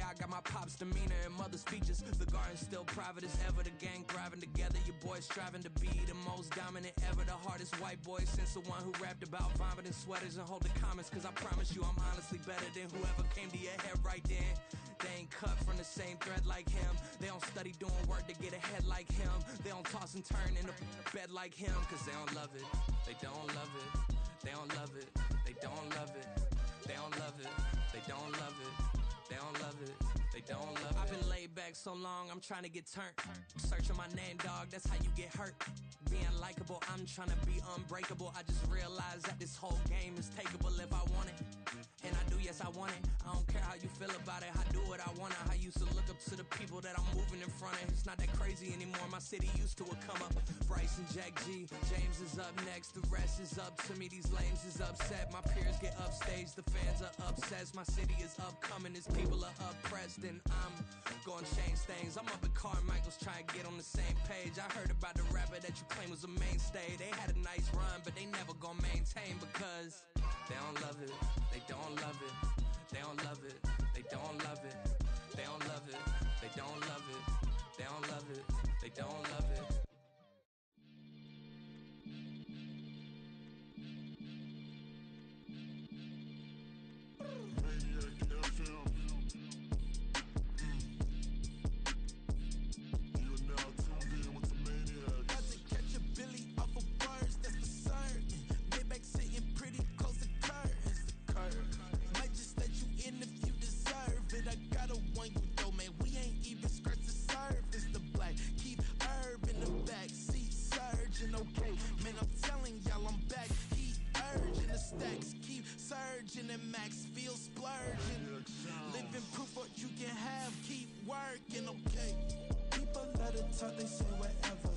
I got my pop's demeanor and mother's features. The garden's still private as ever, the gang thriving together. Your boys striving to be the most dominant ever. The hardest white boy since the one who rapped about vomiting sweaters and holding comments. Cause I promise you I'm honestly better than whoever came to your head right then. They ain't cut from the same thread like him. They don't study doing work to get ahead like him. They don't toss and turn in the bed like him. Cause they don't love it, they don't love it. They don't love it, they don't love it. They don't love it, they don't love it. They don't love it, they don't love it. I've been laid back so long, I'm trying to get turned. Searching my name, dog, that's how you get hurt. Being likable, I'm trying to be unbreakable. I just realized that this whole game is takeable if I want it. And I do, yes, I want it. I don't care how you feel about it. I do what I want. I used to look up to the people that I'm moving in front of. It's not that crazy anymore. My city used to it come up. Bryce and Jack G. James is up next. The rest is up to me. These lames is upset. My peers get upstaged. The fans are obsessed. My city is upcoming. These people are oppressed. And I'm gonna change things. I'm up at Carmichael's trying to get on the same page. I heard about the rapper that you claim was a mainstay. They had a nice run, but they never gonna maintain because they don't love it. They don't love it. They don't love it. They don't love it. They don't love it. They don't love it. They don't love it. They don't love it. Maniac FM. You are now tuned in with the Maniacs. Got to catch a Billy off of bars, that's the sign. Maybach sitting pretty close to curtains, the curve. Might just let you in if you deserve it. I gotta warn you though, man, we ain't even scratched the surface. The black, keep herb in the back seat, surging, okay. Man, I'm telling y'all I'm back. Heat urging the stacks, keep surging and max feel splurging. Living proof what you can have, keep working, okay. People let it talk, they say whatever.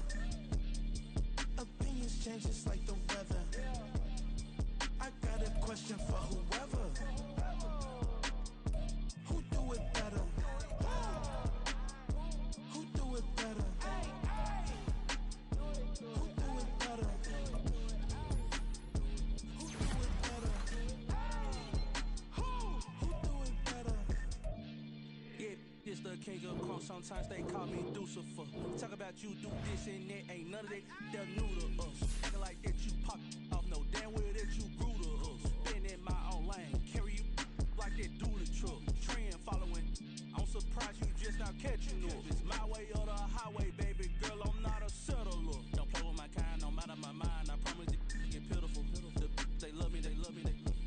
Opinions change just like the weather. I got a question for whoever. Who do it better? Who do it better? Who do it better? Who do it better? Who do it better? Yeah, this the king of crunk. Sometimes they call me Lucifer. Talk about you do this and that, ain't none of that. They're new to us. Acting like that you pop off, no damn well that you grew to us. Been in my own lane, carry you like that do the truck. Trend following, I'm surprised you just now catching up. It's my way or the highway, baby girl, I'm not a settler. Don't play with my kind, no matter my mind. I promise it get pitiful. They love me, they love me,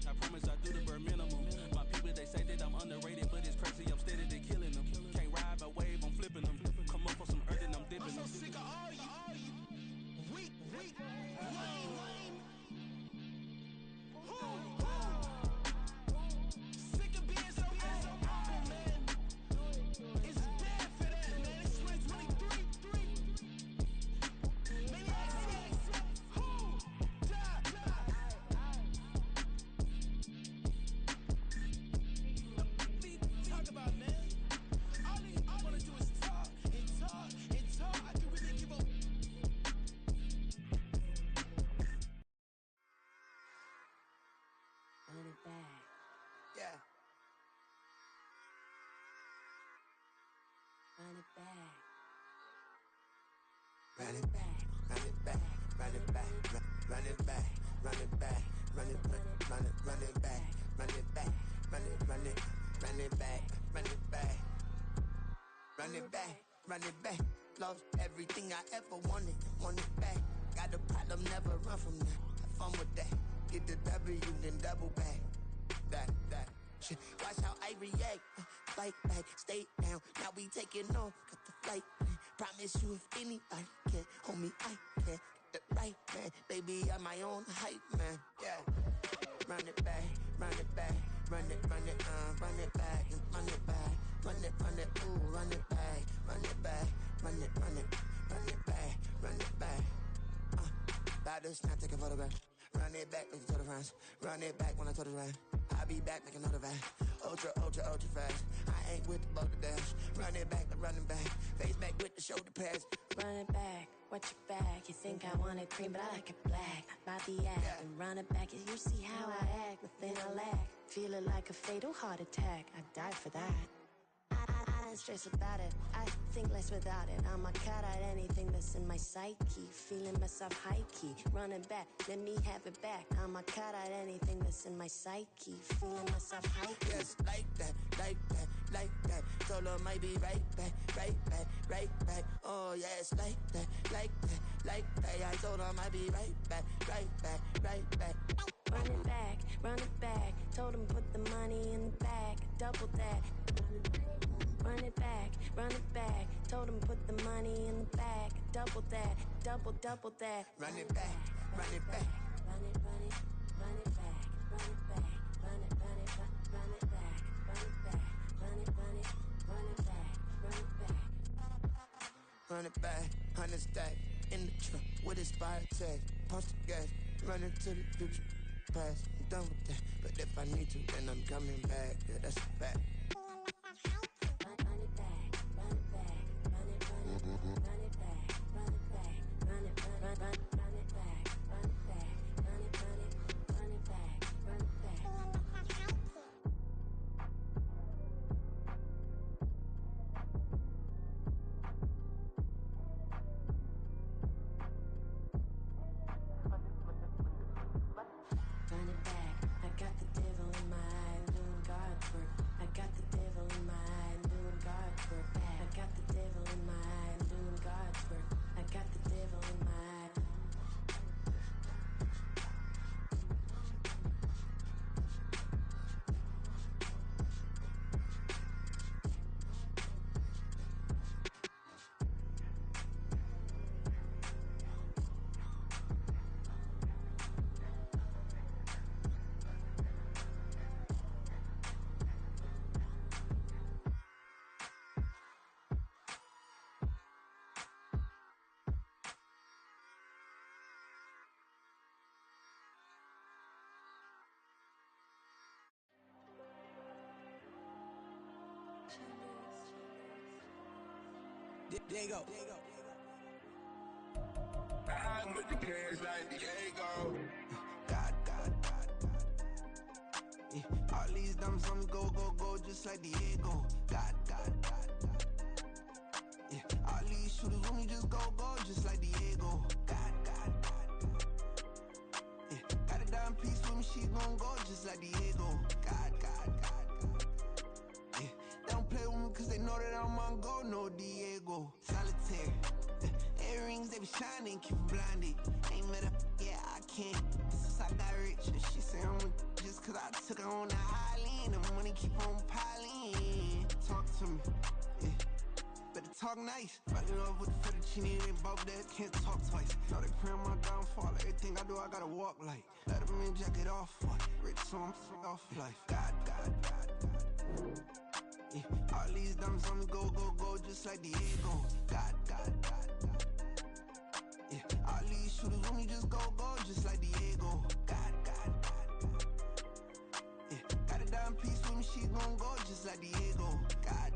I promise I do the bare minimum. My people, they say that I'm underrated, but it's crazy, I'm steady, they killing them. Can't ride my wave, I'm flipping them. Come up for some earth and I'm dipping them. I'm so sick of all you weak, lame. Sick of being so humble, man. It's dead for that, man. It's 2023. Maniacs, who die? Talk about, man. All I wanna do is talk and talk and talk. I can really give up. Run it back. Yeah. Run it back. Run it back, run it back, run it back, run it back, run it back, run it back, run it back, run it back, run it back, run it back, run it back, run it back. Lost everything I ever wanted it back. Got a problem, never run from that. Have fun with that. Get the W, then double back. That. Shit. Watch how I react. Fight back, stay down. Now we taking off. Got the flight. Promise you if anybody can hold me, I can. Get the right man. Baby, I'm my own hype man. Yeah. Run it back, run it back, run it back, run it back, run it back, ooh, run it back, run it back, run it back, run it back. About to snap, take a photograph. Run it back, make it to the friends. Run it back when I told it right. I'll be back, make another back. Ultra fast. I ain't with the boat to dash. Run it back, running back. Face back with the shoulder pads. Run it back, watch your back. You think I want it cream, but I like it black. About the act, and run it back. You see how I act, nothing I lack. Feel it like a fatal heart attack. I died for that. don't stress about it. I think less without it. I'ma cut out anything that's in my psyche. Feeling myself high key, running back, let me have it back. I'ma cut out anything that's in my psyche. Feeling myself high key. Yes, like that, like that, like that. Told her might be right back, right back, right back. Oh yes, like that, like that, like that. I told her might be right back, right back, right back. Run it back, run it back. Told him put the money in the bag, double that. Run it back, run it back. Told him put the money in the bag, double that, double that. Run it back, run it back. Run it, run it, run it back, run it back, run it, run it, run it back, run it back, run it, run it, run it back, run it back. Run it back, 100 stack in the truck with his fire tag. Punch the gas, running to the future. Past, I'm done with that. But if I need to, then I'm coming back. Yeah, that's a fact. Run it back, run it back, run it, run it, run it back, run it back, run it, run it back, run it back, run it, run it, run it back, run it back. Run it back, I got the devil in my eye, I'm doing God's work. I got the devil in my eye, I'm doing God's work. I got the devil in my eye, I'm doing God's work. I got the devil in my eye. Diego. I'm with the cash like Diego. God. Yeah, all these dumps on me go, just like Diego. God. Yeah, all these shooters with me just go, just like Diego. God. Yeah, got a dime piece with me, she gon' go just like Diego. God. Yeah, they don't play with me cause they know that I'm on go, no Diego. Solitaire. Earrings, they be shining, keep me blinded. Ain't met up, yeah, I can't. Since I got rich, and she say I'm a just cause I took her on the island. The money keep on piling. Talk to me, yeah. Better talk nice. Rockin' up with the fettuccine, they both that can't talk twice. Know they pray on my downfall. Everything I do, I gotta walk like. Let them in, jacket off. Rich, so I'm off life. God. Yeah, all these dumps on me go, just like Diego. God. Yeah, all these shooters with me just go, just like Diego. God. Yeah, got a dime piece with me, she gon' go just like Diego. God.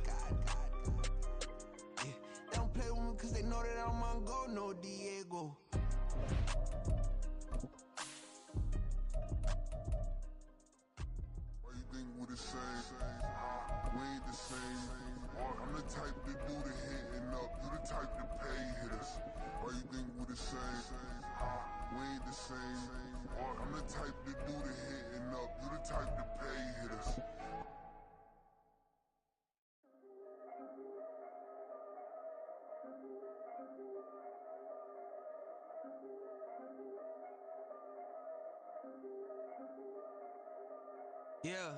Yeah, they don't play with me cause they know that I'm on go, no Diego. Why you think we the same? We ain't the same. I'm the type to do the hitting up. You the type to pay hitters. Why you think we the same? We ain't the same. I'm the type to do the hitting up. You the type to pay hitters. Yeah.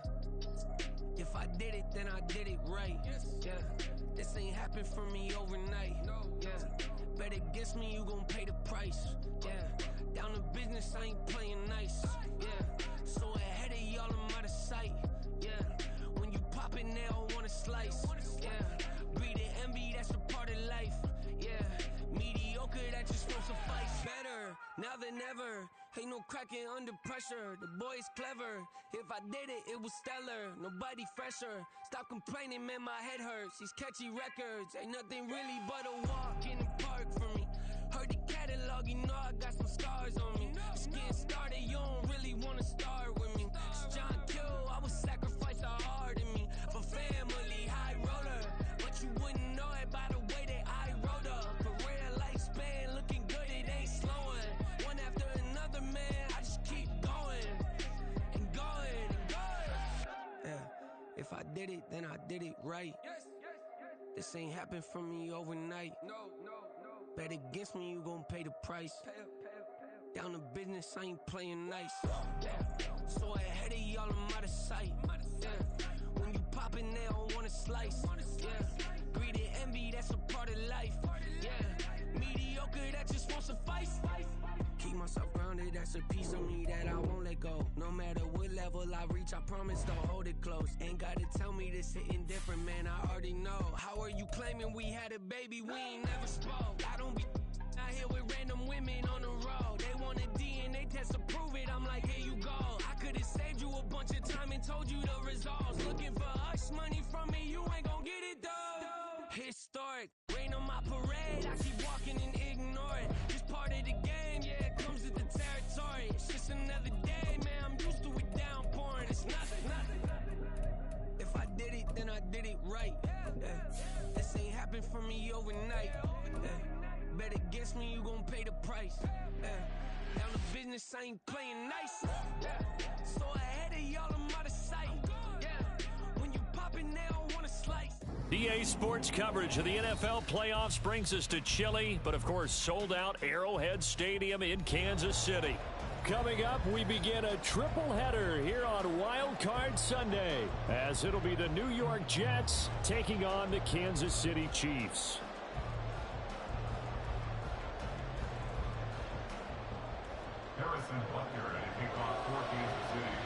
If I did it, then I did it right. Yeah. This ain't happened for me overnight. Yeah. Bet against me, you gon' pay the price. Yeah. Down to business, I ain't playing nice. Yeah. So ahead of y'all, I'm out of sight. Yeah. When you pop it, they don't wanna slice. Yeah. Breed the envy, that's a part of life. Yeah. Mediocre, that just won't suffice. Better now than ever. Ain't no cracking under pressure. The boy's clever. If I did it, it was stellar. Nobody fresher. Stop complaining, man, my head hurts. These catchy records ain't nothing really but a walk in the park for me. Heard the catalog, you know I got some scars on me. Just getting started, you don't really wanna start with me. It's John Kill, I would sacrifice a heart in me for family, high roller. But did it, then I did it right. This ain't happened for me overnight. Bet against me, you gon' pay the price. Down to business, I ain't playing nice. So ahead of y'all, I'm out of sight. When you poppin', they don't wanna slice. Greed and envy, that's a part of life. Mediocre, that just won't suffice. Keep myself grounded, that's a piece of me that I won't let go. No matter what level I reach, I promise to hold it close. Ain't gotta tell me this hitting different, man, I already know. How are you claiming we had a baby, we ain't never spoke? I don't be out here with random women on the road. They want a DNA test to prove it, I'm like, here you go. I could've saved you a bunch of time and told you the results. Looking for hush money from me, you ain't gon' get it though. Historic, rain on my parade, I keep walking and ignore it. Just part of the game, yeah, it comes with the territory. It's just another day, man, I'm used to it downpouring. It's nothing. If I did it, then I did it right. This ain't happened for me overnight. Bet against me, you gon' pay the price. Down to business, I ain't playing nice. So ahead of y'all, I'm out of sight. When you poppin', they don't wanna slice. EA Sports coverage of the NFL playoffs brings us to chilly, but of course sold out Arrowhead Stadium in Kansas City. Coming up, we begin a triple header here on Wild Card Sunday, as it'll be the New York Jets taking on the Kansas City Chiefs. Harrison Butker ready to kick off for Kansas City.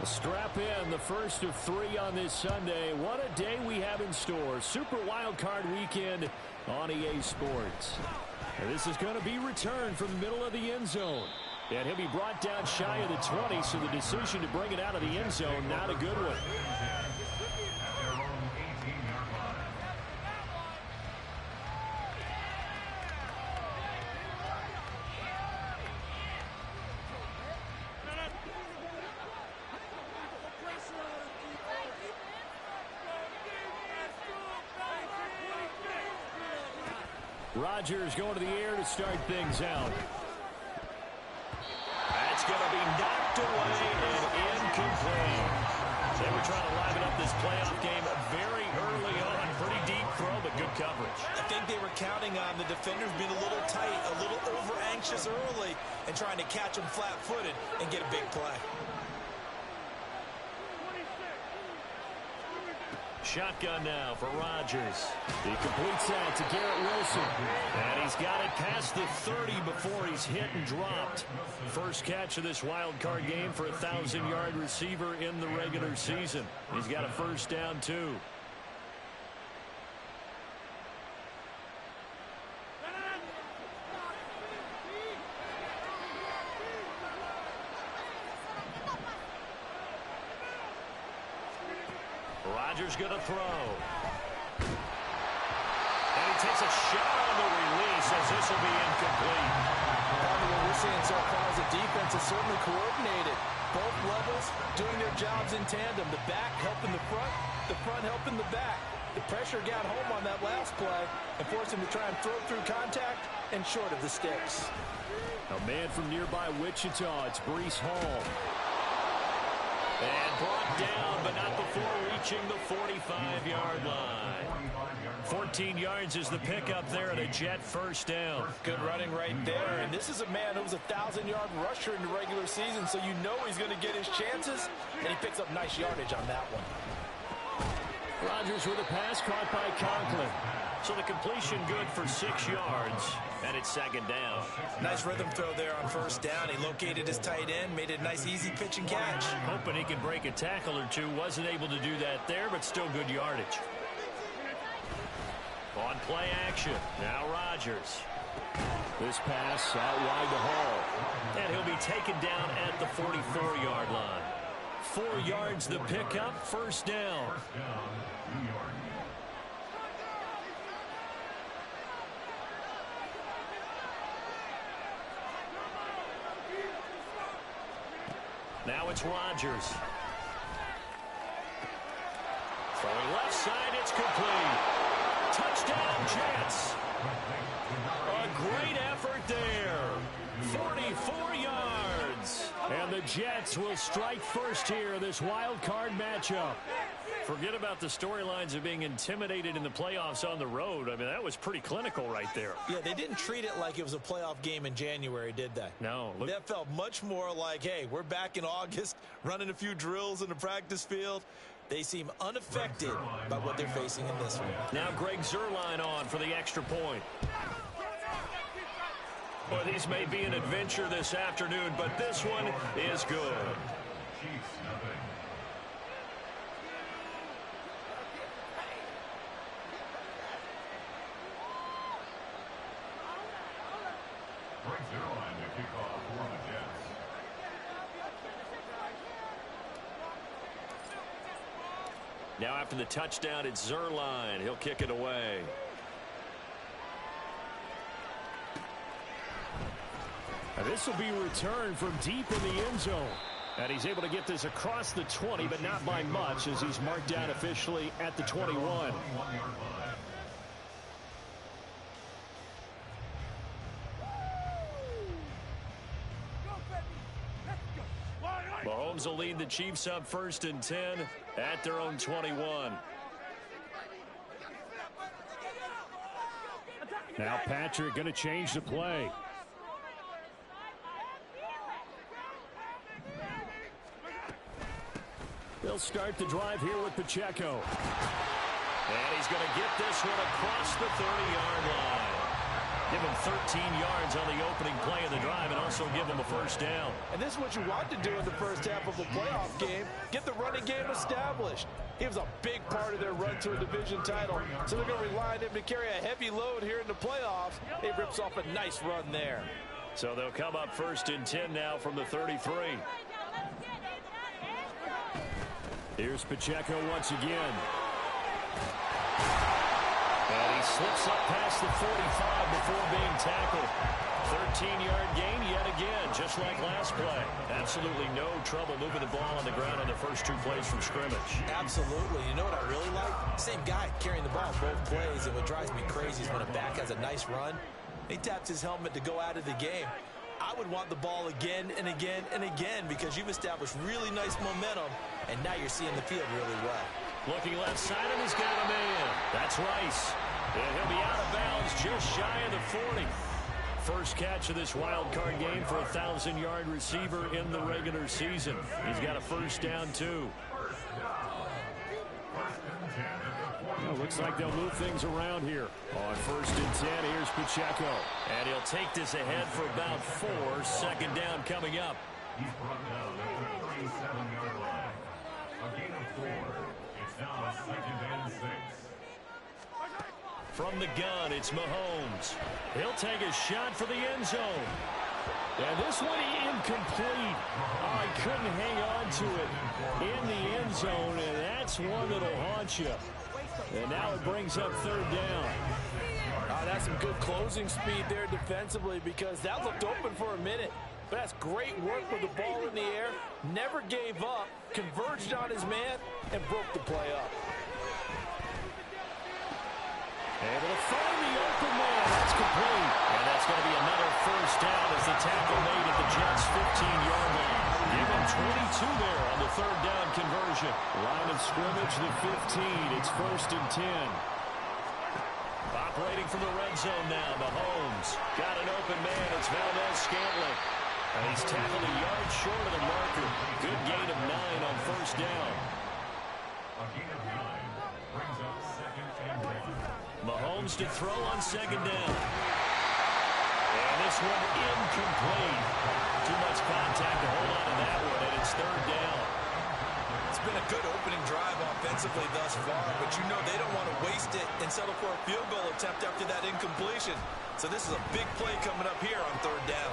Strap in, the first of 3 on this Sunday. What a day we have in store. Super Wild Card Weekend on EA Sports. And this is going to be returned from the middle of the end zone. And he'll be brought down shy of the 20, so the decision to bring it out of the end zone, not a good one. Rodgers going to the air to start things out. That's going to be knocked away and incomplete. They were trying to liven up this playoff game very early on. Pretty deep throw, but good coverage. I think they were counting on the defenders being a little tight, a little over-anxious early, and trying to catch them flat-footed and get a big play. Shotgun now for Rodgers. He completes that to Garrett Wilson. And he's got it past the 30 before he's hit and dropped. First catch of this wild card game for a 1,000-yard receiver in the regular season. He's got a first down, too. Rodgers going to throw. And he takes a shot on the release as this will be incomplete. Part of what we're seeing so far is the defense is certainly coordinated. Both levels doing their jobs in tandem. The back helping the front helping the back. The pressure got home on that last play and forced him to try and throw through contact and short of the sticks. A man from nearby Wichita, it's Breece Hall. And brought down, but not before reaching the 45-yard line. 14 yards is the pickup there and a Jet first down. Good running right there. And this is a man who was a 1,000-yard rusher in the regular season, so you know he's going to get his chances, and he picks up nice yardage on that one. Rodgers with a pass caught by Conklin. So the completion good for 6 yards, and it's second down. Nice rhythm throw there on first down. He located his tight end, made it a nice easy pitch and catch. Hoping he can break a tackle or two. Wasn't able to do that there, but still good yardage. On play action, now Rodgers. This pass out wide to Hall. And he'll be taken down at the 44-yard line. 4 yards the pickup, first down. Now it's Rodgers. Throwing left side, it's complete. Touchdown, Jets. A great effort there. 44 yards. And the Jets will strike first here, this wild card matchup. Forget about the storylines of being intimidated in the playoffs on the road. I mean, that was pretty clinical right there. Yeah, they didn't treat it like it was a playoff game in January, did they? No. That felt much more like, hey, we're back in August, running a few drills in the practice field. They seem unaffected by what they're facing in this one. Now Greg Zuerlein on for the extra point. Well, these may be an adventure this afternoon, but this one is good. Chiefs, nothing. Greg Zuerlein to kick off for the Jets. Now after the touchdown, it's Zuerlein. He'll kick it away. And this will be returned from deep in the end zone. And he's able to get this across the 20, but not by much, as he's marked down officially at the 21. Mahomes will lead the Chiefs up 1st and 10 at their own 21. Now Patrick going to change the play. They'll start the drive here with Pacheco. And he's going to get this one across the 30-yard line. Give him 13 yards on the opening play of the drive and also give him a first down. And this is what you want to do in the first half of a playoff game. Get the running game established. He was a big part of their run to a division title. So they're going to rely on him to carry a heavy load here in the playoffs. He rips off a nice run there. So they'll come up 1st and 10 now from the 33. Here's Pacheco once again. And he slips up past the 45 before being tackled. 13-yard gain yet again, just like last play. Absolutely no trouble moving the ball on the ground on the first 2 plays from scrimmage. Absolutely. You know what I really like? Same guy carrying the ball both plays, and what drives me crazy is when a back has a nice run, he taps his helmet to go out of the game. I would want the ball again and again and again because you've established really nice momentum, and now you're seeing the field really well. Looking left side, and he's got a man. That's Rice. And he'll be out of bounds just shy of the 40. First catch of this wild card game for a 1,000-yard receiver in the regular season. He's got a first down, too. Well, looks like they'll move things around here. On 1st and 10, here's Pacheco. And he'll take this ahead for about 4. Second down coming up. He's brought down at the 37-yard line. A gain of 4. It's now 2nd and 6. From the gun, it's Mahomes. He'll take a shot for the end zone. And this one incomplete. Oh, he couldn't hang on to it in the end zone, and that's one that'll haunt you. And now it brings up 3rd down. That's some good closing speed there defensively because that looked open for a minute. But that's great work with the ball in the air. Never gave up, converged on his man, and broke the play up. Able to find the open man. That's complete. And that's going to be another first down as the tackle made at the Jets' 15-yard line. Give him 22 there on the 3rd down conversion. Line of scrimmage, the 15. It's 1st and 10. Operating from the red zone now, Mahomes. Got an open man. It's Valdez-Scantling. And he's tackled a yard short of the marker. Good gain of 9 on first down. A gain of 9 brings up 2nd and 1. Mahomes to throw on 2nd down. And this one incomplete. Too much contact to hold on to that one, and it's 3rd down. It's been a good opening drive offensively thus far, but you know they don't want to waste it and settle for a field goal attempt after that incompletion. So this is a big play coming up here on 3rd down.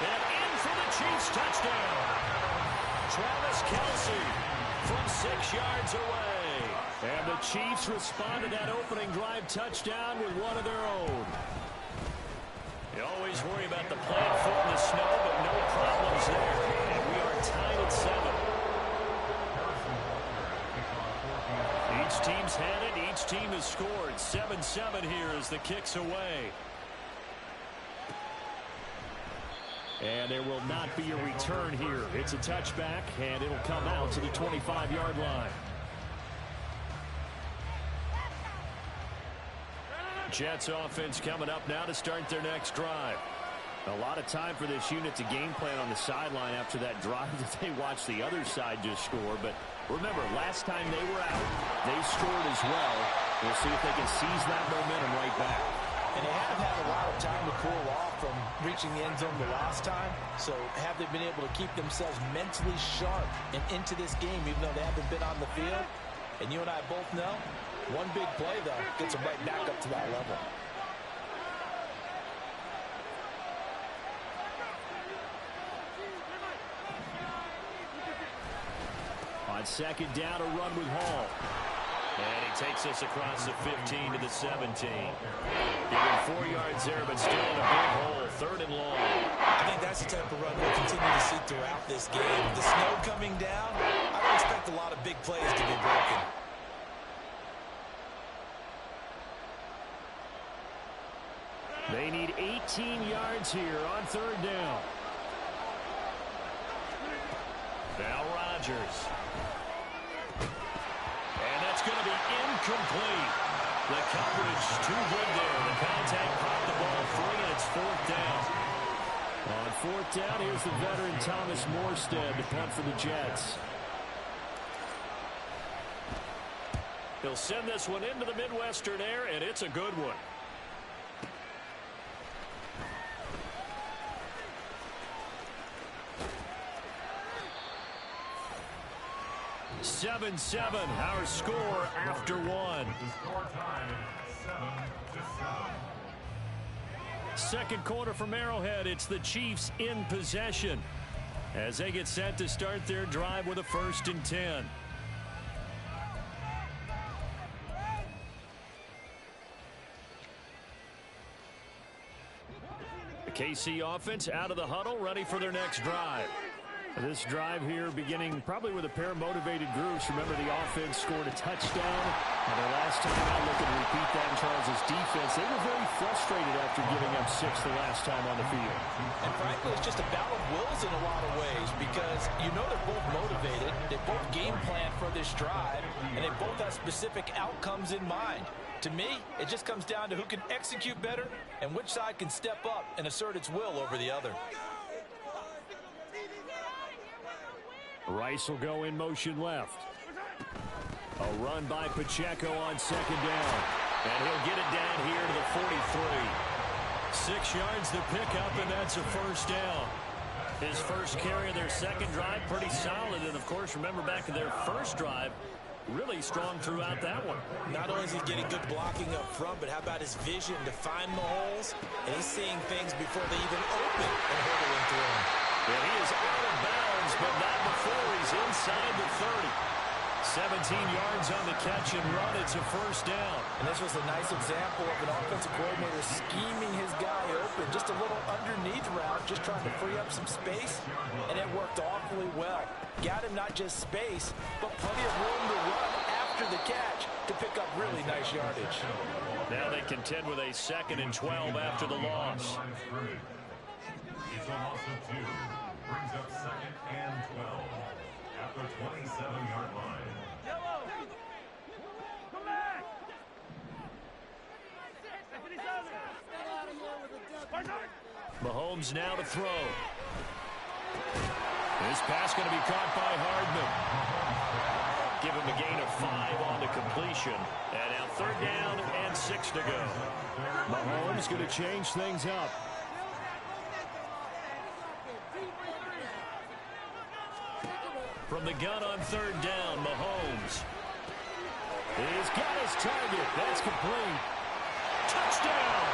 And in for the Chiefs touchdown. Travis Kelce from 6 yards away. And the Chiefs respond to that opening drive touchdown with one of their own. You always worry about the plant foot in the snow, but no problems there. And we are tied at 7. Each team's had it. Each team has scored. 7-7 here as the kick's away. And there will not be a return here. It's a touchback, and it'll come out to the 25-yard line. Jets offense coming up now to start their next drive. A lot of time for this unit to game plan on the sideline after that drive that they watched the other side just score. But remember, last time they were out, they scored as well. We'll see if they can seize that momentum right back. And they have had a lot of time to cool off from reaching the end zone the last time. So have they been able to keep themselves mentally sharp and into this game, even though they haven't been on the field? And you and I both know, one big play, though, gets them right back up to that level. On second down, a run with Hall. And he takes us across the 15 to the 17. Giving 4 yards there, but still in a big hole. 3rd and long. I think that's the type of run we'll continue to see throughout this game. The snow coming down, I don't expect a lot of big plays to be broken. They need 18 yards here on 3rd down. Now Rodgers. And that's going to be incomplete. The coverage too good there. The contact popped the ball free, and it's 4th down. On 4th down, here's the veteran Thomas Morstead to punt for the Jets. He'll send this one into the Midwestern air, and it's a good one. 7-7, our score after 1. Second quarter from Arrowhead, it's the Chiefs in possession as they get set to start their drive with a 1st and 10. The KC offense out of the huddle, ready for their next drive. This drive here beginning probably with a pair of motivated groups. Remember, the offense scored a touchdown. And the last time out, look and repeat that in Charles' defense. They were very frustrated after giving up 6 the last time on the field. And frankly, it's just a battle of wills in a lot of ways because you know they're both motivated. They both game plan for this drive, and they both have specific outcomes in mind. To me, it just comes down to who can execute better and which side can step up and assert its will over the other. Rice will go in motion left. A run by Pacheco on 2nd down. And he'll get it down here to the 43. 6 yards to pick up, and that's a 1st down. His first carry of their second drive, pretty solid. And, of course, remember back in their first drive, really strong throughout that one. Not only is he getting good blocking up front, but how about his vision to find the holes? And he's seeing things before they even open and hurdling through them. And he is out of bounds, but not before he's inside the 30. 17 yards on the catch and run. It's a 1st down. And this was a nice example of an offensive coordinator scheming his guy open. Just a little underneath route, just trying to free up some space, and it worked awfully well. Got him not just space, but plenty of room to run after the catch to pick up really nice yardage. Now they contend with a 2nd and 12 after the loss. It's a loss of 2. Brings up 2nd and 12 at the 27-yard line. Come back! Mahomes now to throw. This pass going to be caught by Hardman. Give him a gain of 5 on the completion. And now 3rd down and 6 to go. Mahomes going to change things up. From the gun on 3rd down, Mahomes. He's got his target. That's complete. Touchdown!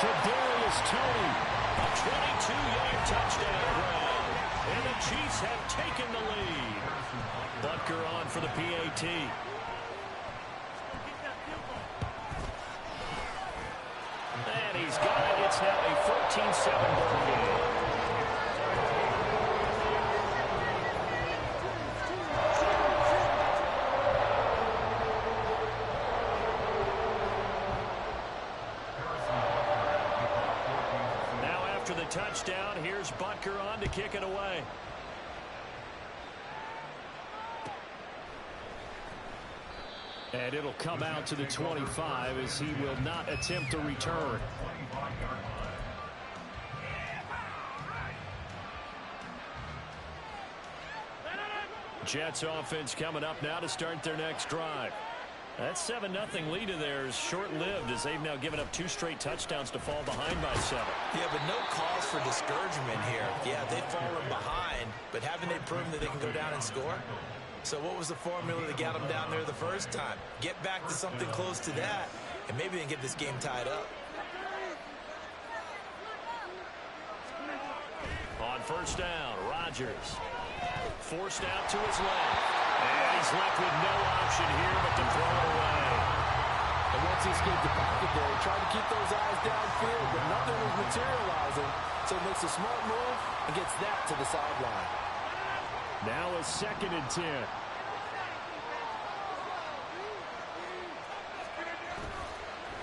Kadarius Toney. A 22-yard touchdown run. And the Chiefs have taken the lead. Butker on for the PAT. And he's got it. It's now a 14-7 ball game. After the touchdown, here's Butker on to kick it away. And it'll come out to the 25 as he will not attempt to return. Jets offense coming up now to start their next drive. That 7-0 lead of theirs short-lived as they've now given up 2 straight touchdowns to fall behind by 7. Yeah, but no cause for discouragement here. Yeah, they've fallen behind, but haven't they proven that they can go down and score? So what was the formula that got them down there the first time? Get back to something close to that, and maybe they can get this game tied up. On first down, Rodgers forced out to his left. And he's left with no option here but to throw it away. And once he escaped the pocket there, he tried to keep those eyes downfield, but nothing was materializing. So he makes a smart move and gets that to the sideline. Now a 2nd and 10.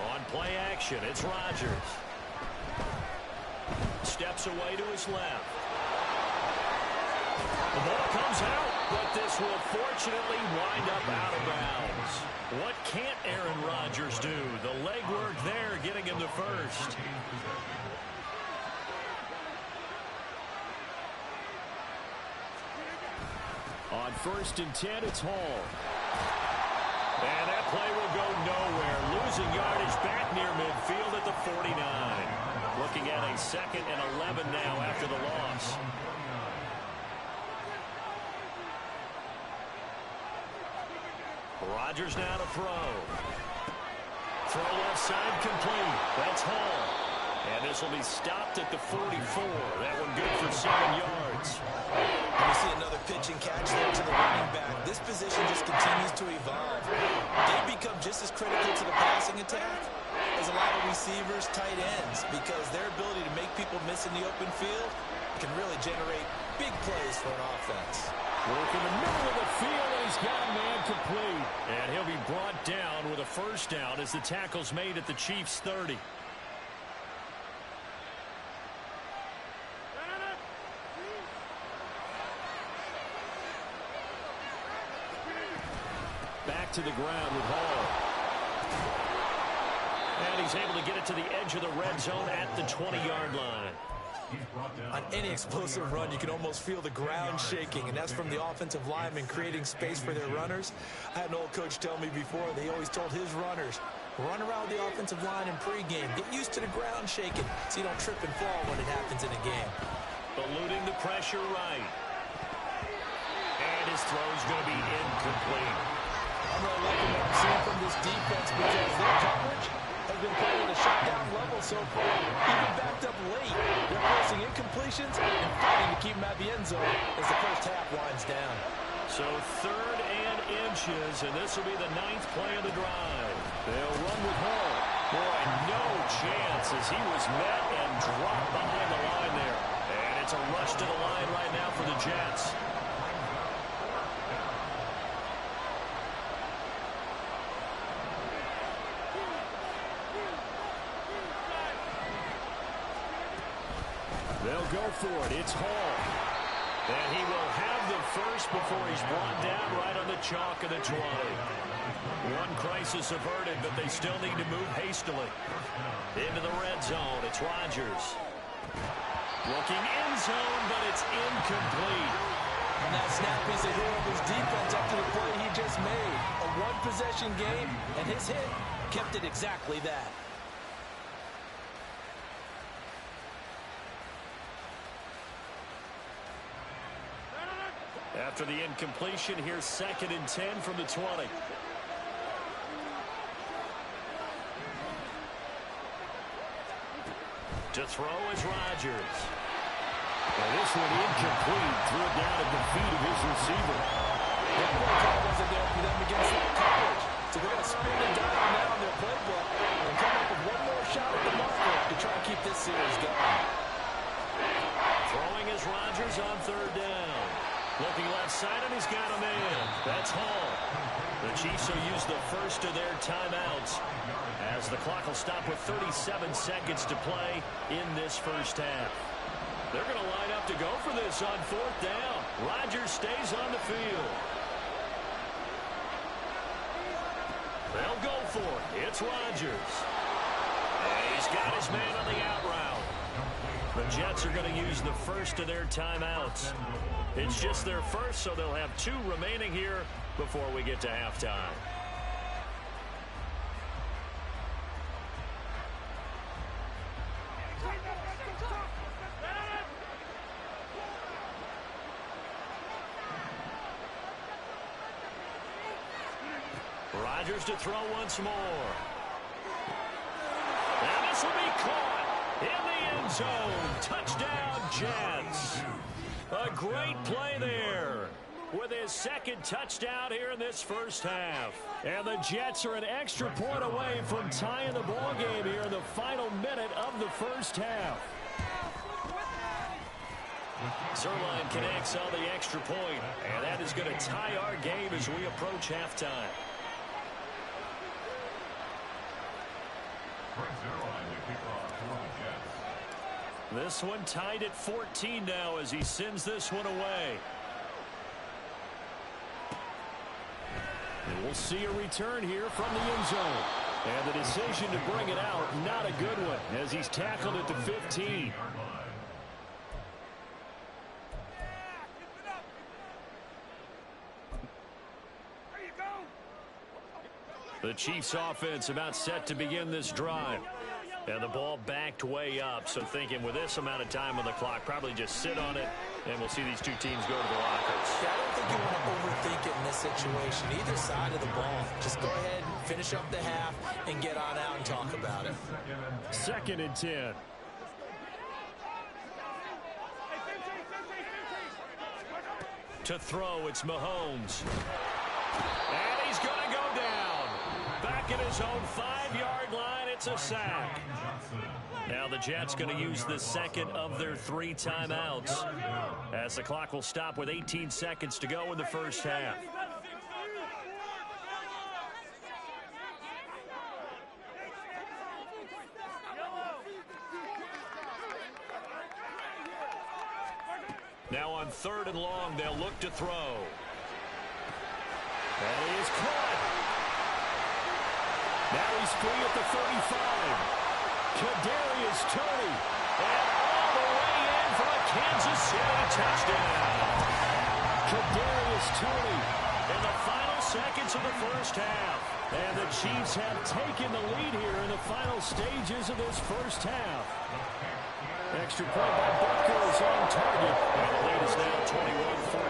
On play action, it's Rodgers. Steps away to his left. The ball comes out, but this will fortunately wind up out of bounds. What can't Aaron Rodgers do? The legwork there getting him the first. On 1st and 10, it's Hall. And that play will go nowhere. Losing yardage back near midfield at the 49. Looking at a 2nd and 11 now after the loss. Rodgers now to throw. Throw left side complete. That's Hall. And this will be stopped at the 44. That one good for 7 yards. And we see another pitch and catch there to the running back. This position just continues to evolve. They become just as critical to the passing attack as a lot of receivers, tight ends, because their ability to make people miss in the open field can really generate big plays for an offense. Work in the middle of the field, and he's got a man complete. And he'll be brought down with a first down as the tackle's made at the Chiefs' 30. Back to the ground with Hall. And he's able to get it to the edge of the red zone at the 20-yard line. On any explosive run, you can almost feel the ground shaking, and that's from the offensive linemen creating space for their runners. I had an old coach tell me before, they always told his runners, run around the offensive line in pregame. Get used to the ground shaking so you don't trip and fall when it happens in a game. Eluding the pressure right. And his throw's going to be incomplete. I'm really liking what I'm seeing from this defense because their coverage has been playing at a shutdown level so far. Even backed up late, they're forcing incompletions and fighting to keep them at the end zone as the first half winds down. So 3rd and inches, and this will be the 9th play of the drive. They'll run with Hall. Boy, no chance as he was met and dropped behind the line there. And it's a rush to the line right now for the Jets. They'll go for it. It's Hall. And he will have the first before he's brought down right on the chalk of the 20. One crisis averted, but they still need to move hastily. Into the red zone. It's Rodgers. Looking end zone, but it's incomplete. And that snap is a hero of his defense after the play he just made. A one-possession game, and his hit kept it exactly that. After the incompletion, here's 2nd and 10 from the 20. To throw is Rodgers. And this one incomplete. Threw it down at the feet of his receiver. That one call wasn't there for them against that coverage. So they're going to spin the dial now in their playbook and come up with one more shot at the marker to try to keep this series going. Throwing is Rodgers on 3rd down. Looking left side, and he's got a man. That's Hall. The Chiefs will use the first of their timeouts as the clock will stop with 37 seconds to play in this first half. They're going to line up to go for this on 4th down. Rodgers stays on the field. for it. It's Rodgers. And he's got his man on the out route. The Jets are going to use the first of their timeouts. It's just their first, so they'll have 2 remaining here before we get to halftime. Rodgers to throw once more. And this will be caught in the end zone. Touchdown, Jets. A great play there with his second touchdown here in this first half. And the Jets are an extra point away from tying the ball game here in the final minute of the first half. Zerline connects on the extra point, and that is going to tie our game as we approach halftime. This one tied at 14 now as he sends this one away. And we'll see a return here from the end zone. And the decision to bring it out, not a good one, as he's tackled at the 15. The Chiefs offense about set to begin this drive. And the ball backed way up, so thinking with this amount of time on the clock, probably just sit on it, and we'll see these 2 teams go to the lockers. Yeah, I don't think you want to overthink it in this situation, either side of the ball. Just go ahead, finish up the half, and get on out and talk about it. 2nd and 10. To throw, it's Mahomes. And he's going to go down. Back at his own 5-yard line, it's a sack. Now the Jets going to use the second of their 3 timeouts, as the clock will stop with 18 seconds to go in the first half. Now on 3rd and long, they'll look to throw. And he is caught. Now he's free at the 35. Kadarius Toney. And all the way in for a Kansas City touchdown. Kadarius Toney in the final seconds of the first half. And the Chiefs have taken the lead here in the final stages of this first half. Extra point by Butker is on target. And the lead is now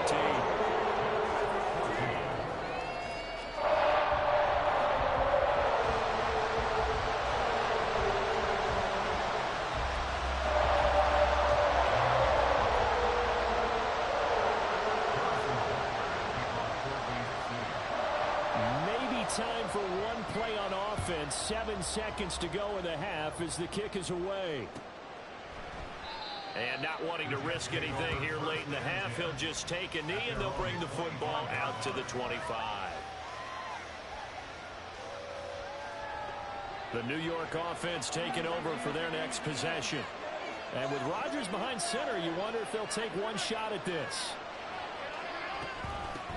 21-14. Time for one play on offense. 7 seconds to go in the half as the kick is away. And not wanting to risk anything here late in the half, he'll just take a knee and they'll bring the football out to the 25. The New York offense taking over for their next possession. And with Rodgers behind center, you wonder if they'll take one shot at this.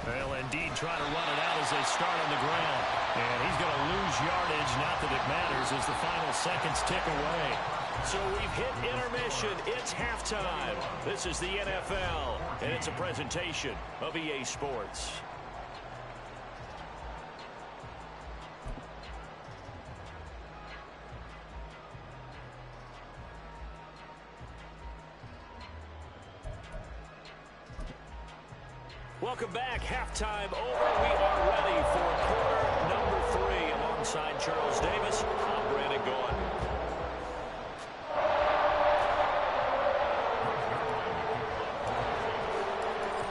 They'll indeed try to run it out as they start on the ground. And he's going to lose yardage, not that it matters, as the final seconds tick away. So we've hit intermission. It's halftime. This is the NFL, and it's a presentation of EA Sports. Welcome back. Halftime over. We are ready for quarter number 3. Alongside Charles Davis, I'm Brandon Gaudin.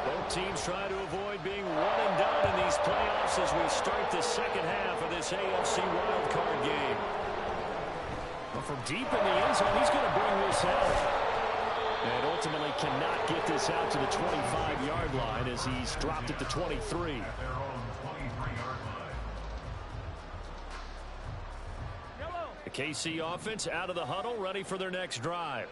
Both teams try to avoid being one and done in these playoffs as we start the second half of this AFC wildcard game. But from deep in the end zone, he's going to bring this out. And ultimately cannot get this out to the 25-yard line as he's dropped at the 23. The KC offense out of the huddle, ready for their next drive.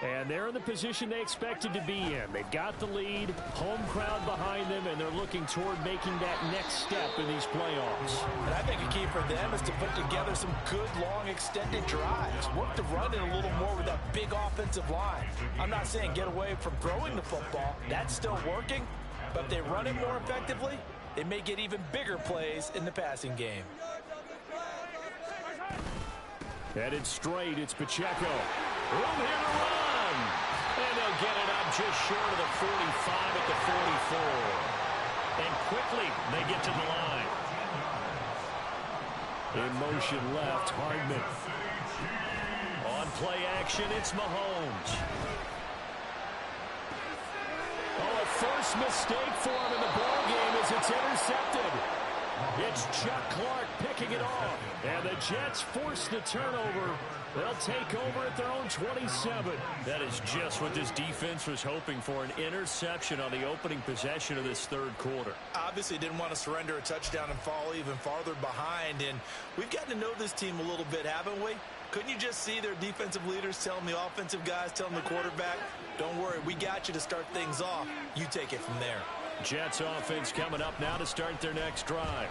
And they're in the position they expected to be in. They've got the lead, home crowd behind them, and they're looking toward making that next step in these playoffs. And I think a key for them is to put together some good, long, extended drives. Work the run in a little more with that big offensive line. I'm not saying get away from throwing the football. That's still working. But if they run it more effectively, they may get even bigger plays in the passing game. Headed straight, it's Pacheco. Room here to run. And they'll get it up just short of the 45 at the 44. And quickly, they get to the line. In motion left, Hardman. On play action, it's Mahomes. Oh, a first mistake for him in the ball game as it's intercepted. It's Chuck Clark picking it off. And the Jets force the turnover. They'll take over at their own 27. That is just what this defense was hoping for, an interception on the opening possession of this third quarter. Obviously didn't want to surrender a touchdown and fall even farther behind. And we've gotten to know this team a little bit, haven't we? Couldn't you just see their defensive leaders telling the offensive guys, telling the quarterback, don't worry, we got you to start things off. You take it from there. Jets offense coming up now to start their next drive.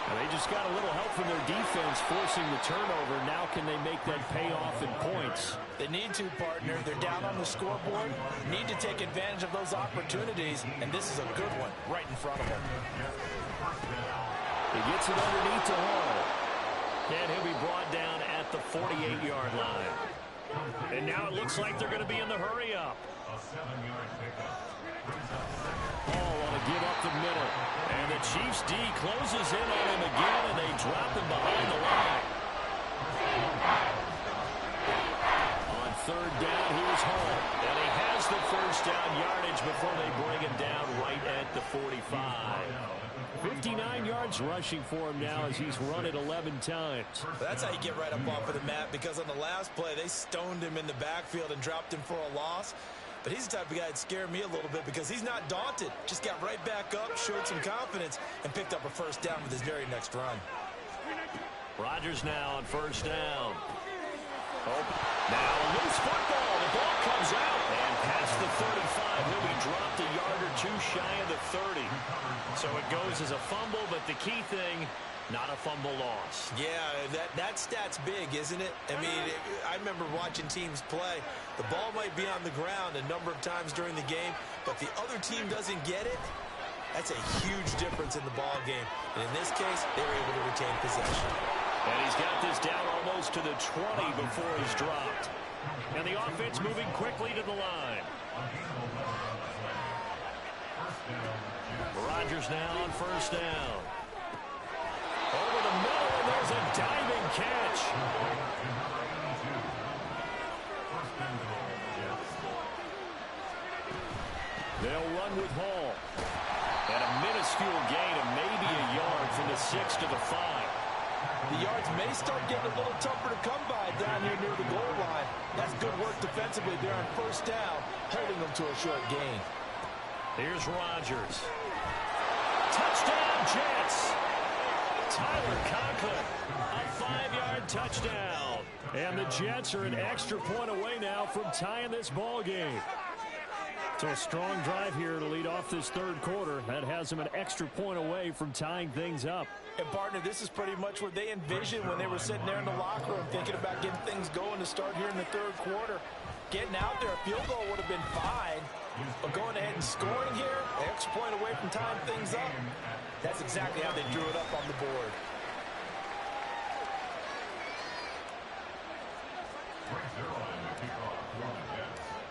And they just got a little help from their defense forcing the turnover. Now can they make that pay off in points? They need to, partner. They're down on the scoreboard. Need to take advantage of those opportunities. And this is a good one right in front of them. He gets it underneath to Hall. And he'll be brought down at the 48-yard line. And now it looks like they're going to be in the hurry up. Hall on a give up the middle. And the Chiefs D closes in on him again, and they drop him behind the line. On third down, here's Hall. And he has the first down yardage before they bring him down right at the 45. 59 yards rushing for him now as he's run it 11 times. That's how you get right up off of the mat, because on the last play, they stoned him in the backfield and dropped him for a loss. But he's the type of guy that scared me a little bit because he's not daunted. Just got right back up, showed some confidence, and picked up a first down with his very next run. Rodgers now on first down. Oh, now a loose football. The ball comes out and past the 35. He'll be dropped a yard or two shy of the 30. So it goes as a fumble, but the key thing, not a fumble loss. Yeah, that stat's big, isn't it? I mean, I remember watching teams play. The ball might be on the ground a number of times during the game, but the other team doesn't get it. That's a huge difference in the ball game. And in this case, they were able to retain possession. And he's got this down almost to the 20 before he's dropped. And the offense moving quickly to the line. Rodgers now on first down. Over the middle, and there's a diving catch. They'll run with Hall. And a minuscule gain of maybe a yard from the 6 to the 5. The yards may start getting a little tougher to come by down here near the goal line. That's good work defensively there on first down, holding them to a short gain. Here's Rodgers. Touchdown, Jets. Tyler Conklin, a 5-yard touchdown. And the Jets are an extra point away now from tying this ball game. So a strong drive here to lead off this third quarter. That has them an extra point away from tying things up. And, partner, this is pretty much what they envisioned when they were sitting there in the locker room thinking about getting things going to start here in the third quarter. Getting out there, a field goal would have been fine. But going ahead and scoring here, an extra point away from tying things up, that's exactly how they drew it up on the board.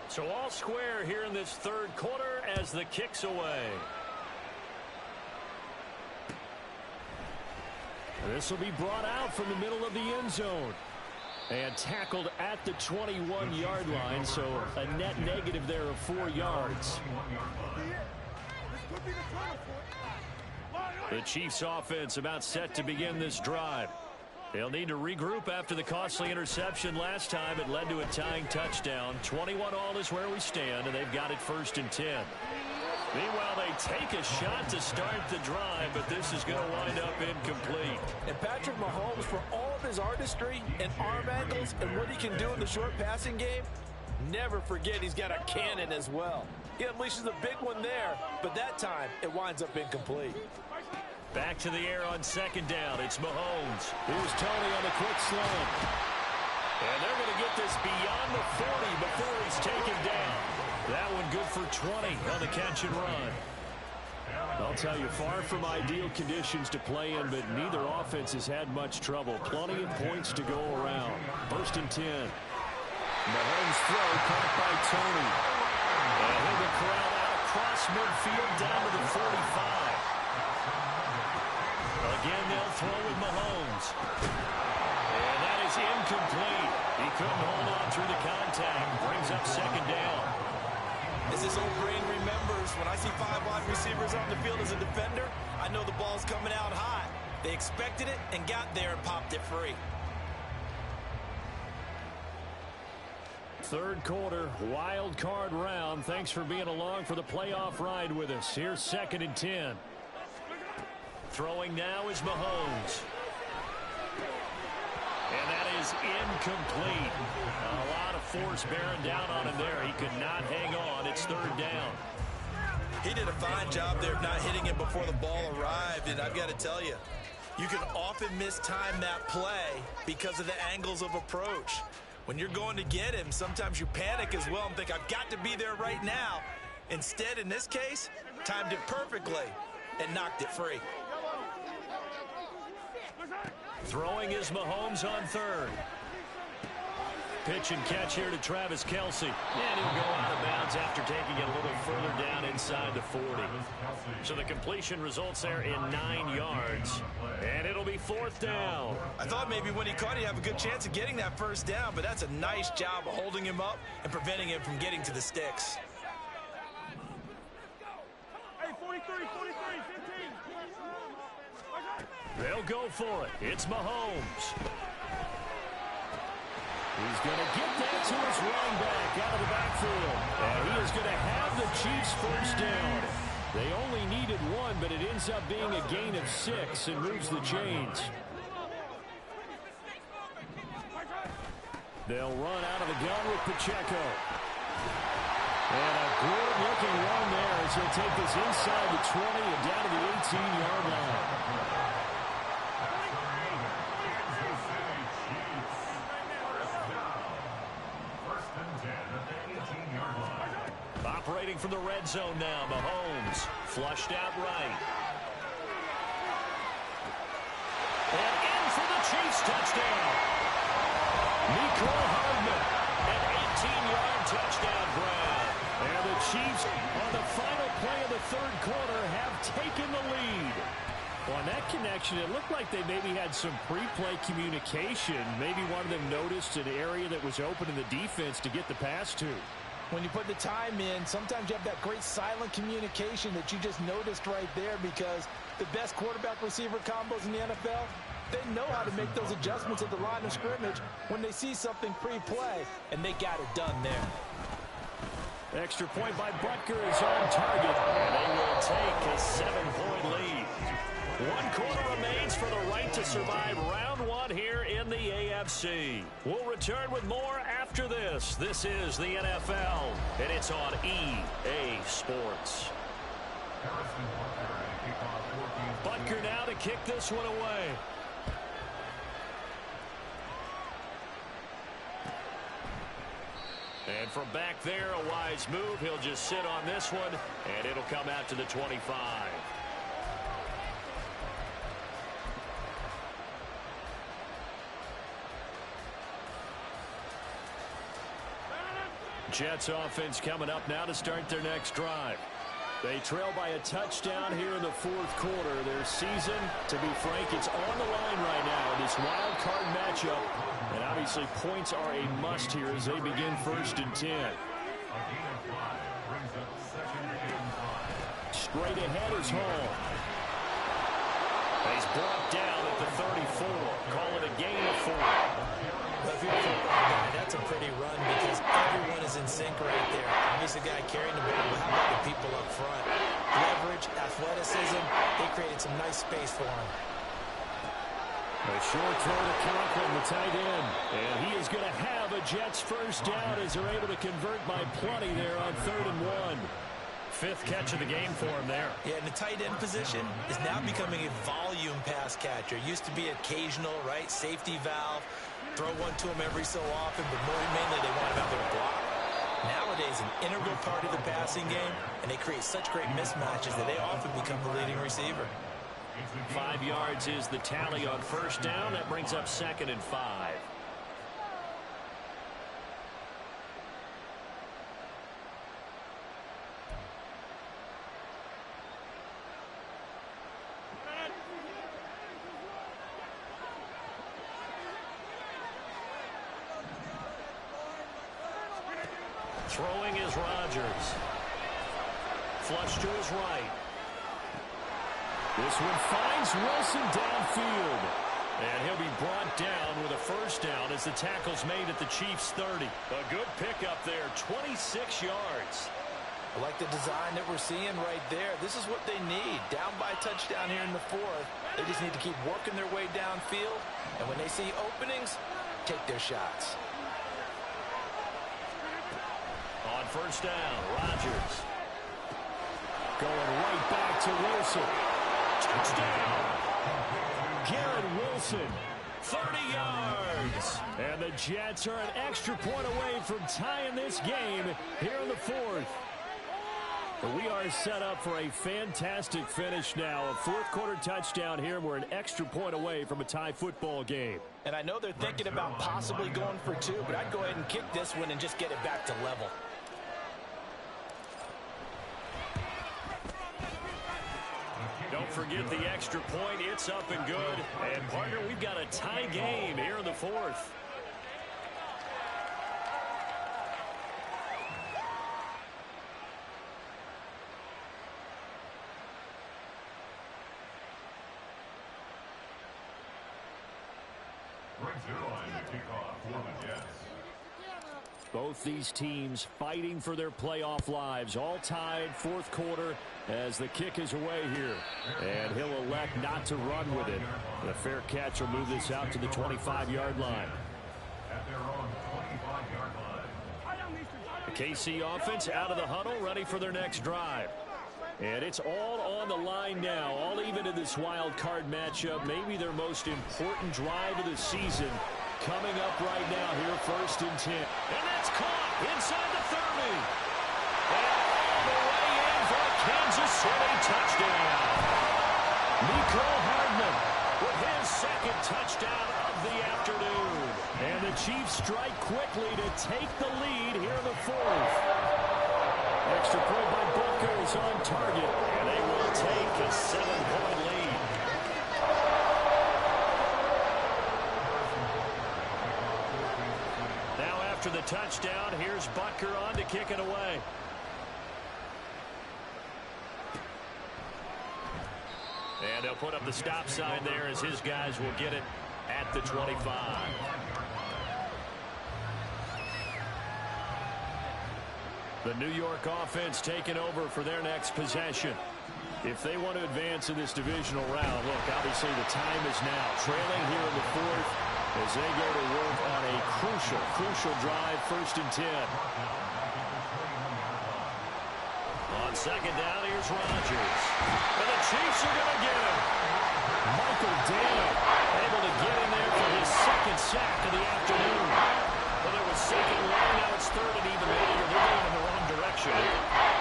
So all square here in this third quarter as the kick's away. This will be brought out from the middle of the end zone. And tackled at the 21-yard line, so a net negative there of 4 yards. The Chiefs offense about set to begin this drive. They'll need to regroup after the costly interception last time. It led to a tying touchdown. 21-all is where we stand, and they've got it 1st and 10. Meanwhile, they take a shot to start the drive, but this is going to wind up incomplete. And Patrick Mahomes, for all of his artistry and arm angles and what he can do in the short passing game, Never forget he's got a cannon as well. He unleashes a big one there, but that time it winds up incomplete. Back to the air on second down. It's Mahomes. Here's Tony on the quick slant. And they're going to get this beyond the 40 before he's taken down. That one good for 20 on the catch and run. I'll tell you, far from ideal conditions to play in, but neither offense has had much trouble. Plenty of points to go around. 1st and 10. Mahomes throw caught by Tony. And he'll be corralled out across midfield down to the 45. Again, they'll throw with Mahomes. And that is incomplete. He couldn't hold on through the contact. Brings up second down. As this old brain remembers, when I see 5 wide receivers on the field as a defender, I know the ball's coming out hot. They expected it and got there and popped it free. Third quarter, wild card round. Thanks for being along for the playoff ride with us. Here's 2nd and 10. Throwing now is Mahomes. And that is incomplete. A lot of force bearing down on him there. He could not hang on. It's 3rd down. He did a fine job there of not hitting it before the ball arrived, and I've got to tell you, you can often mistime that play because of the angles of approach. When you're going to get him, sometimes you panic as well and think, I've got to be there right now. Instead, in this case, timed it perfectly and knocked it free. Throwing is Mahomes on 3rd. Pitch and catch here to Travis Kelce. And he'll go out of bounds after taking it a little further down inside the 40. So the completion results there in 9 yards. And it'll be 4th down. I thought maybe when he caught it, he'd have a good chance of getting that first down, but that's a nice job of holding him up and preventing him from getting to the sticks. Hey, 43, 15. They'll go for it. It's Mahomes. He's going to get that to his running back out of the backfield. And he is going to have the Chiefs first down. They only needed 1, but it ends up being a gain of 6 and moves the chains. They'll run out of the gun with Pacheco. And a good-looking run there as he'll take this inside the 20 and down to the 18-yard line. Operating from the red zone now, Mahomes. Flushed out right. And in for the Chiefs touchdown. Nicole Hardman, an 18-yard touchdown grab. And the Chiefs, on the final play of the 3rd quarter, have taken the lead. Well, on that connection, it looked like they maybe had some pre-play communication. Maybe one of them noticed an area that was open in the defense to get the pass to. When you put the time in, sometimes you have that great silent communication that you just noticed right there, because the best quarterback-receiver combos in the NFL, they know how to make those adjustments at the line of scrimmage when they see something pre-play, and they got it done there. Extra point by Butker is on target. And they will take a 7-point lead. 1 quarter remains for the right to survive round 1 here in the AFC. We'll return with more after this. This is the NFL, and it's on EA Sports. Butker now to kick this one away. And from back there, a wise move. He'll just sit on this one, and it'll come out to the 25. Jets offense coming up now to start their next drive. They trail by a touchdown here in the 4th quarter. Their season, to be frank, it's on the line right now in this wild card matchup. And obviously points are a must here as they begin 1st and 10. Straight ahead is Hall. He's brought down at the 34. Call it a gain of 4. That's a pretty run because everyone is in sync right there. Obviously, the guy carrying the ball, but how about the people up front? Leverage, athleticism, they created some nice space for him. A short throw to Conklin, the tight end. And he is going to have a Jets first down as they're able to convert by plenty there on 3rd and 1. Fifth catch of the game for him there. Yeah, and the tight end position is now becoming a volume pass catcher. Used to be occasional, right? Safety valve. Throw one to him every so often, but more mainly they want him out there to block. Nowadays, an integral part of the passing game, and they create such great mismatches that they often become the leading receiver. 5 yards is the tally on first down. That brings up 2nd and 5. Throwing is Rodgers. Flush to his right. This one finds Wilson downfield. And he'll be brought down with a first down as the tackle's made at the Chiefs' 30. A good pickup there, 26 yards. I like the design that we're seeing right there. This is what they need. Down by a touchdown here in the 4th. They just need to keep working their way downfield. And when they see openings, take their shots. On first down, Rodgers. Going right back to Wilson. Touchdown! Garrett Wilson, 30 yards. And the Jets are an extra point away from tying this game here in the 4th. But we are set up for a fantastic finish now. A 4th quarter touchdown here, and we're an extra point away from a tie football game. And I know they're thinking about possibly going for 2, but I'd go ahead and kick this one and just get it back to level. Don't forget the extra point. It's up and good. And, partner, we've got a tie game here in the 4th. Both these teams fighting for their playoff lives. All tied, 4th quarter as the kick is away here. And he'll elect not to run with it. The fair catch will move this out to the 25-yard line. The KC offense out of the huddle, ready for their next drive. And it's all on the line now, all even in this wild card matchup. Maybe their most important drive of the season coming up right now here, 1st and 10. And that's caught inside the 30. And all the way in for a Kansas City touchdown. Nico Hardman with his 2nd touchdown of the afternoon. And the Chiefs strike quickly to take the lead here in the 4th. Extra point by Booker is on target. And they will take a 7-point lead. Now after the touchdown, here's Butker on to kick it away. And they'll put up the stop sign there as his guys will get it at the 25. The New York offense taking over for their next possession. If they want to advance in this divisional round, look, obviously the time is now. Trailing here in the 4th as they go to work on a crucial drive, 1st and 10. On 2nd down, here's Rodgers. And the Chiefs are going to get him. Michael Dana able to get in there for his 2nd sack of the afternoon. Well, it was 2nd and 1, now it's 3rd and even. They're going in the wrong direction.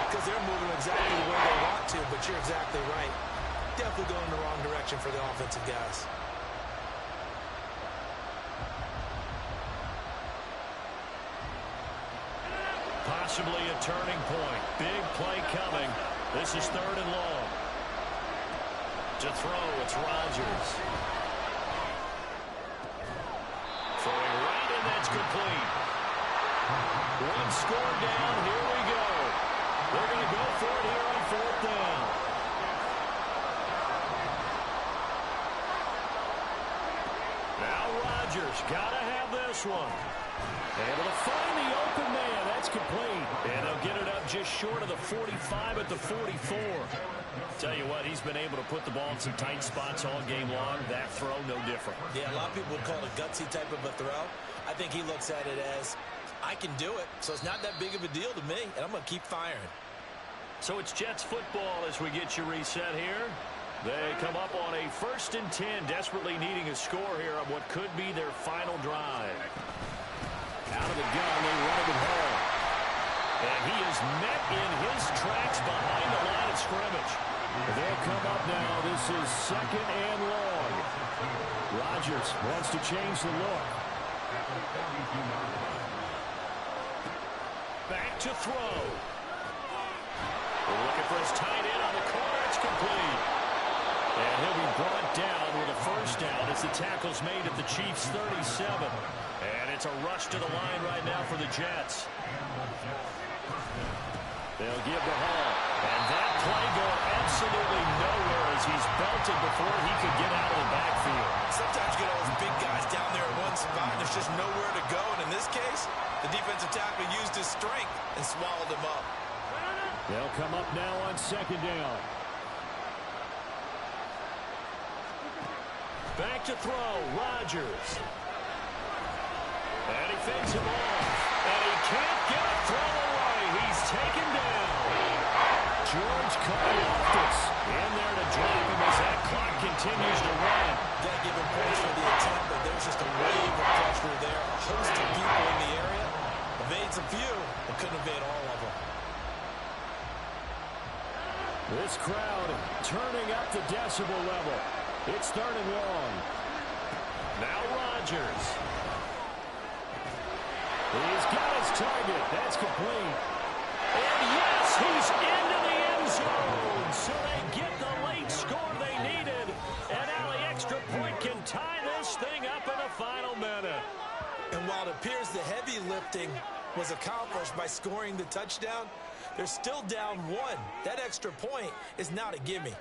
Because they're moving exactly the way they want to, but you're exactly right. Definitely going in the wrong direction for the offensive guys. Possibly a turning point. Big play coming. This is 3rd and long. To throw, it's Rodgers. Throwing right, and that's complete. One score down. Here we go. They're going to go for it here on 4th down. Now Rodgers got to have this this one. Able to find the open man. That's complete. And they'll get it up just short of the 45 at the 44. Tell you what, he's been able to put the ball in some tight spots all game long. That throw, no different. Yeah, a lot of people would call it a gutsy type of a throw. I think he looks at it as, I can do it, so it's not that big of a deal to me, and I'm going to keep firing. So it's Jets football as we get you reset here. They come up on a 1st and 10, desperately needing a score here on what could be their final drive. Out of the gun, they run it home. And he is met in his tracks behind the line of scrimmage. They'll come up now. This is 2nd and long. Rodgers wants to change the look. Back to throw. Looking for his tight end on the corner. It's complete. And he'll be brought down with a 1st down as the tackle's made at the Chiefs' 37. And it's a rush to the line right now for the Jets. They'll give the ball. And that play going absolutely nowhere as he's belted before he could get out of the backfield. Sometimes you get all those big guys down there in one spot and there's just nowhere to go. And in this case, the defensive tackle used his strength and swallowed him up. They'll come up now on 2nd down. Back to throw, Rodgers. And he fades him off. And he can't get a throw away. He's taken down. George Karlaftis in there to drop him as that clock continues to run. Got to give him points for the attempt, but there's just a wave of pressure there. A host of people in the area. Evades a few, but couldn't evade all of them. This crowd turning up the decibel level. It's 3rd and long. Now Rodgers. He's got his target. That's complete. And yes, he's into the end zone. So they get the late score they needed. And now the extra point can tie this thing up in the final minute. And while it appears the heavy lifting was accomplished by scoring the touchdown, they're still down 1. That extra point is not a gimme.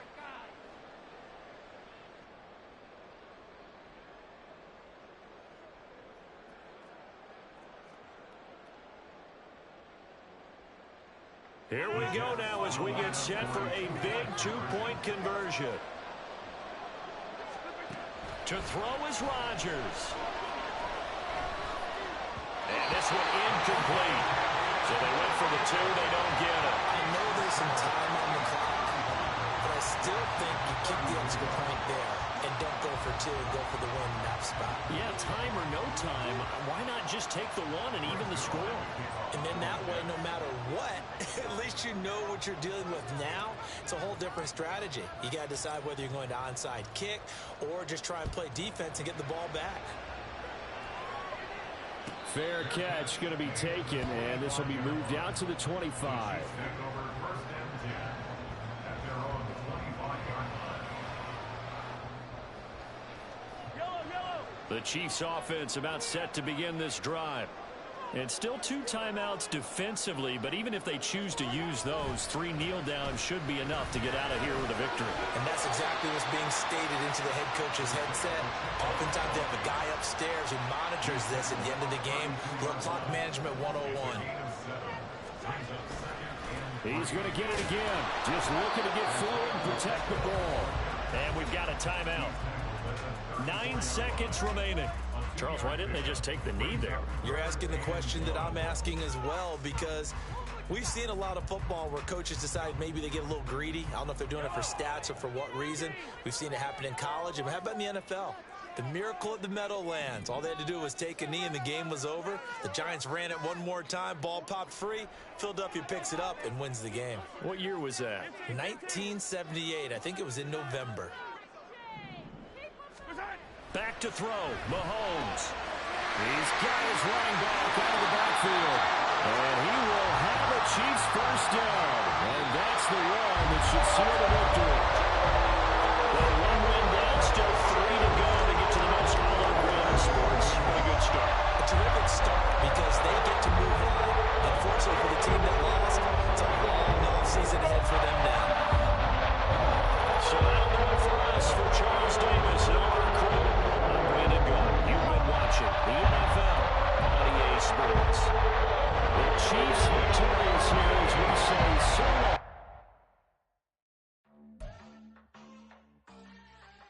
Here we go now as we get set for a big 2-point conversion. To throw is Rodgers. And this one incomplete. So they went for the 2, they don't get it. I know there's some time on the clock, but I still think you kick the extra point there and don't go for 2 and go for the win in that spot. Yeah, time or no time, why not just take the 1 and even the score? And then that way, no matter what, at least you know what you're dealing with now. It's a whole different strategy. You got to decide whether you're going to onside kick or just try and play defense and get the ball back. Fair catch going to be taken, and this will be moved out to the 25. The Chiefs offense about set to begin this drive. And still 2 timeouts defensively, but even if they choose to use those, 3 kneel downs should be enough to get out of here with a victory. And that's exactly what's being stated into the head coach's headset. Oftentimes they have a guy upstairs who monitors this at the end of the game. Little clock management 101. He's going to get it again. Just looking to get forward and protect the ball. And we've got a timeout. 9 seconds remaining. Charles, why didn't they just take the knee there? You're asking the question that I'm asking as well, because we've seen a lot of football where coaches decide maybe they get a little greedy. I don't know if they're doing it for stats or for what reason. We've seen it happen in college. And how about in the NFL? The miracle at the Meadowlands. All they had to do was take a knee and the game was over. The Giants ran it one more time. Ball popped free. Philadelphia picks it up and wins the game. What year was that? 1978. I think it was in November. Back to throw, Mahomes. He's got his running back out of the backfield. And he will have a Chiefs 1st down. And that's the one that should seal the victory.